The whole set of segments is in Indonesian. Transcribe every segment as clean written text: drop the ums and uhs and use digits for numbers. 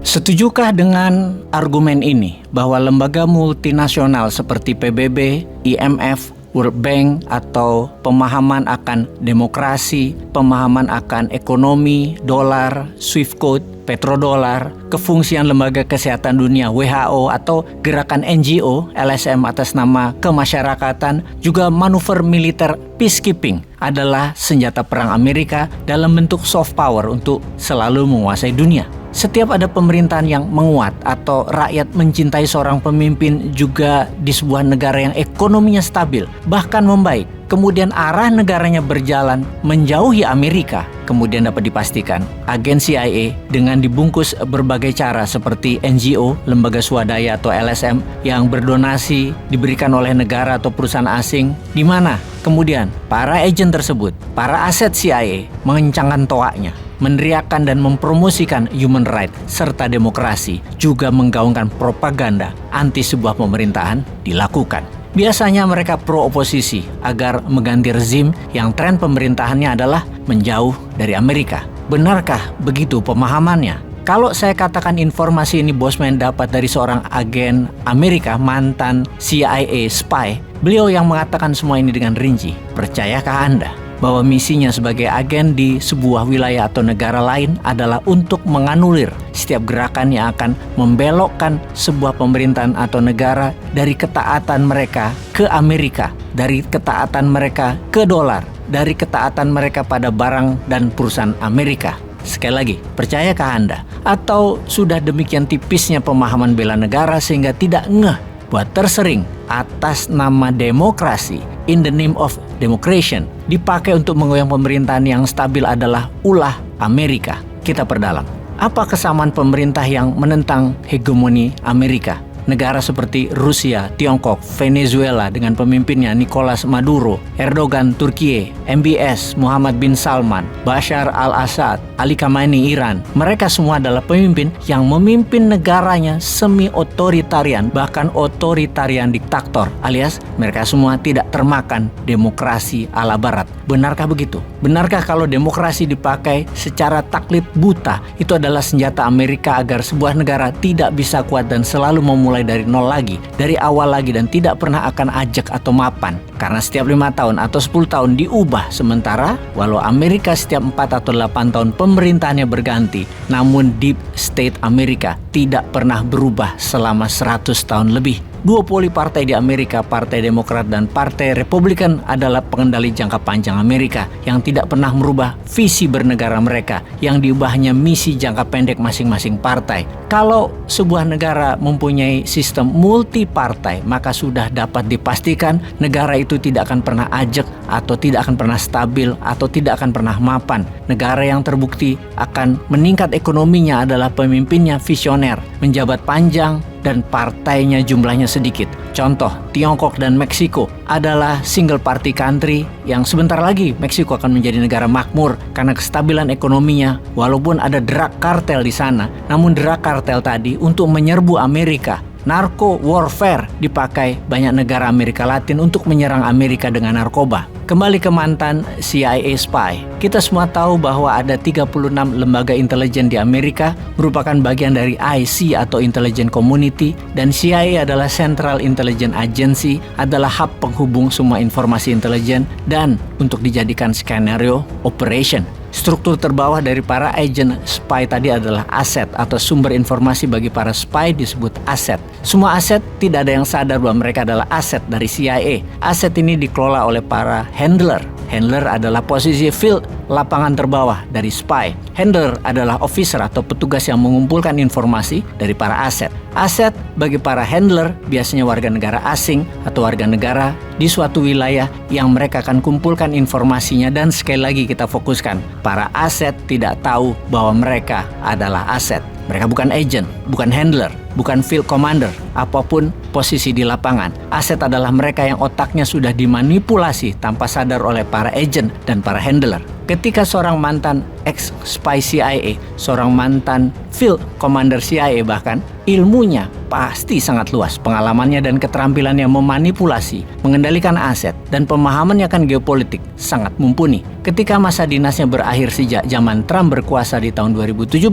Setujukah dengan argumen ini bahwa lembaga multinasional seperti PBB, IMF, World Bank atau pemahaman akan demokrasi, pemahaman akan ekonomi, dolar, Swift Code, petrodolar, kefungsian lembaga kesehatan dunia WHO atau gerakan NGO LSM atas nama kemasyarakatan, juga manuver militer peacekeeping adalah senjata perang Amerika dalam bentuk soft power untuk selalu menguasai dunia. Setiap ada pemerintahan yang menguat atau rakyat mencintai seorang pemimpin juga di sebuah negara yang ekonominya stabil, bahkan membaik, kemudian arah negaranya berjalan menjauhi Amerika, kemudian dapat dipastikan agen CIA dengan dibungkus berbagai cara seperti NGO, lembaga swadaya atau LSM yang berdonasi diberikan oleh negara atau perusahaan asing, di mana kemudian para agen tersebut, para aset CIA mengencangkan toaknya, meneriakkan dan mempromosikan human rights serta demokrasi, juga menggaungkan propaganda anti sebuah pemerintahan dilakukan. Biasanya mereka pro-oposisi agar mengganti rezim yang tren pemerintahannya adalah menjauh dari Amerika. Benarkah begitu pemahamannya? Kalau saya katakan informasi ini Bosman dapat dari seorang agen Amerika, mantan CIA spy, beliau yang mengatakan semua ini dengan rinci. Percayakah Anda bahwa misinya sebagai agen di sebuah wilayah atau negara lain adalah untuk menganulir setiap gerakan yang akan membelokkan sebuah pemerintahan atau negara dari ketaatan mereka ke Amerika, dari ketaatan mereka ke dolar, dari ketaatan mereka pada barang dan perusahaan Amerika? Sekali lagi, percayakah Anda? Atau sudah demikian tipisnya pemahaman bela negara sehingga tidak ngeh buat tersering atas nama demokrasi, in the name of democration, dipakai untuk menggoyang pemerintahan yang stabil adalah ulah Amerika? Kita perdalam. Apa kesamaan pemerintah yang menentang hegemoni Amerika? Negara seperti Rusia, Tiongkok, Venezuela dengan pemimpinnya Nicolas Maduro, Erdogan Turkiye, MBS Muhammad bin Salman, Bashar al-Assad, Ali Khamenei Iran. Mereka semua adalah pemimpin yang memimpin negaranya semi-otoritarian, bahkan otoritarian diktator, alias mereka semua tidak termakan demokrasi ala barat. Benarkah begitu? Benarkah kalau demokrasi dipakai secara taklid buta, itu adalah senjata Amerika agar sebuah negara tidak bisa kuat dan selalu memulai dari nol lagi, dari awal lagi, dan tidak pernah akan ajak atau mapan? Karena setiap 5 tahun atau 10 tahun diubah. Sementara walau Amerika setiap 4 atau 8 tahun pemerintahannya berganti, namun Deep State Amerika tidak pernah berubah selama 100 tahun lebih. Duopoli partai di Amerika, Partai Demokrat dan Partai Republikan, adalah pengendali jangka panjang Amerika yang tidak pernah merubah visi bernegara mereka, yang diubahnya misi jangka pendek masing-masing partai. Kalau sebuah negara mempunyai sistem multi partai, maka sudah dapat dipastikan negara itu tidak akan pernah ajak atau tidak akan pernah stabil atau tidak akan pernah mapan. Negara yang terbukti akan meningkat ekonominya adalah pemimpinnya visioner, menjabat panjang, dan partainya jumlahnya sedikit. Contoh, Tiongkok dan Meksiko adalah single party country yang sebentar lagi Meksiko akan menjadi negara makmur karena kestabilan ekonominya, walaupun ada drug kartel di sana. Namun drug kartel tadi untuk menyerbu Amerika. Narco warfare dipakai banyak negara Amerika Latin untuk menyerang Amerika dengan narkoba. Kembali ke mantan CIA spy. Kita semua tahu bahwa ada 36 lembaga intelijen di Amerika merupakan bagian dari IC atau Intelligence Community, dan CIA adalah Central Intelligence Agency, adalah hub penghubung semua informasi intelijen dan untuk dijadikan skenario operation. Struktur terbawah dari para agen spy tadi adalah aset atau sumber informasi bagi para spy disebut aset. Semua aset tidak ada yang sadar bahwa mereka adalah aset dari CIA. Aset ini dikelola oleh para handler. Handler adalah posisi field, lapangan terbawah dari spy. Handler adalah officer atau petugas yang mengumpulkan informasi dari para aset. Aset bagi para handler biasanya warga negara asing atau warga negara di suatu wilayah yang mereka akan kumpulkan informasinya, dan sekali lagi kita fokuskan, para aset tidak tahu bahwa mereka adalah aset. Mereka bukan agent, bukan handler, bukan field commander, apapun posisi di lapangan. Aset adalah mereka yang otaknya sudah dimanipulasi tanpa sadar oleh para agent dan para handler. Ketika seorang mantan ex-spy CIA, seorang mantan field commander CIA bahkan, ilmunya pasti sangat luas, pengalamannya dan keterampilannya memanipulasi, mengendalikan aset, dan pemahamannya akan geopolitik sangat mumpuni. Ketika masa dinasnya berakhir sejak zaman Trump berkuasa di tahun 2017,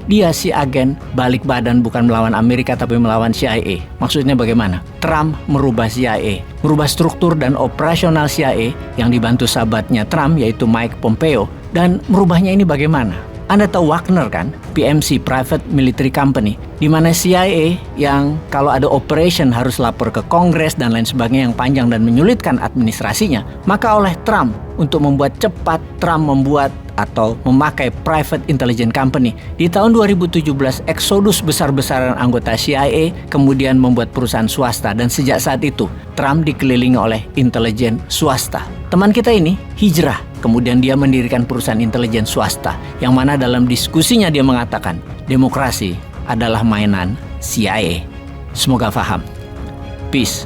dia si agen balik badan bukan melawan Amerika tapi melawan CIA. Maksudnya bagaimana? Trump merubah CIA, merubah struktur dan operasional CIA yang dibantu sahabatnya Trump yaitu Mike Pompeo. Dan merubahnya ini bagaimana? Anda tahu Wagner kan? PMC, Private Military Company, di mana CIA yang kalau ada operation harus lapor ke Kongres dan lain sebagainya yang panjang dan menyulitkan administrasinya. Maka oleh Trump, untuk membuat cepat, Trump membuat atau memakai Private Intelligence Company. Di tahun 2017, eksodus besar-besaran anggota CIA kemudian membuat perusahaan swasta, dan sejak saat itu Trump dikelilingi oleh intelijen swasta. Teman kita ini hijrah, kemudian dia mendirikan perusahaan intelijen swasta, yang mana dalam diskusinya dia mengatakan demokrasi adalah mainan CIA. Semoga paham. Peace.